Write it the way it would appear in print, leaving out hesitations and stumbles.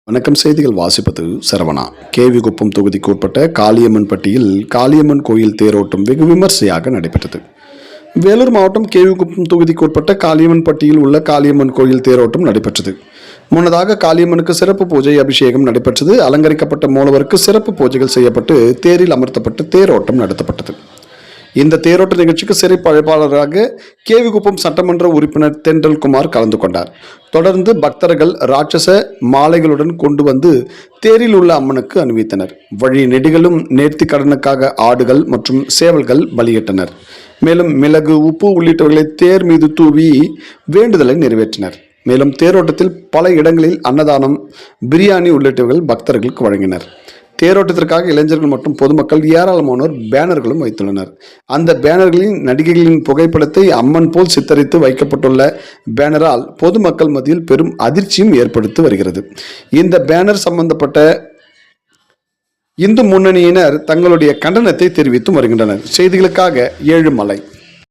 வணக்கம். செய்திகள் வாசிப்பது சரவணா. கேவிகுப்பம் தொகுதிக்கு உட்பட்ட காளியம்மன்பட்டியில் காளியம்மன் கோயில் தேரோட்டம் வெகு விமர்சையாக நடைபெற்றது. வேலூர் மாவட்டம் கேவிகுப்பம் தொகுதிக்கு உட்பட்ட காளியம்மன்பட்டியில் உள்ள காளியம்மன் கோயில் தேரோட்டம் நடைபெற்றது. முன்னதாக காளியம்மனுக்கு சிறப்பு பூஜை அபிஷேகம் நடைபெற்றது. அலங்கரிக்கப்பட்ட மூலவருக்கு சிறப்பு பூஜைகள் செய்யப்பட்டு தேரில் அமர்த்தப்பட்டு தேரோட்டம் நடத்தப்பட்டது. இந்த தேரோட்ட நிகழ்ச்சிக்கு சிறப்பு அழைப்பாளராக கேவிகுப்பம் சட்டமன்ற உறுப்பினர் தென்றல்குமார் கலந்து கொண்டார். தொடர்ந்து பக்தர்கள் ராட்சச மாலைகளுடன் கொண்டு வந்து தேரில் உள்ள அம்மனுக்கு அணிவித்தனர். வழி நெடுகளும் நேர்த்தி கடனுக்காக ஆடுகள் மற்றும் சேவல்கள் பலியிட்டனர். மேலும் மிளகு, உப்பு உள்ளிட்டவர்களை தேர் மீது தூவி வேண்டுதலை நிறைவேற்றினர். மேலும் தேரோட்டத்தில் பல இடங்களில் அன்னதானம், பிரியாணி உள்ளிட்டவர்கள் பக்தர்களுக்கு வழங்கினர். தேரோட்டத்திற்காக இளைஞர்கள் மற்றும் பொதுமக்கள் ஏராளமானோர் பேனர்களும் வைத்துள்ளனர். அந்த பேனர்களின் நடிகைகளின் புகைப்படத்தை அம்மன் போல் சித்தரித்து வைக்கப்பட்டுள்ள பேனரால் பொதுமக்கள் மத்தியில் பெரும் அதிர்ச்சியும் ஏற்படுத்தி வருகிறது. இந்த பேனர் சம்பந்தப்பட்ட இந்து முன்னணியினர் தங்களுடைய கண்டனத்தை தெரிவித்து வருகின்றனர். செய்திகளுக்காக ஏழுமலை.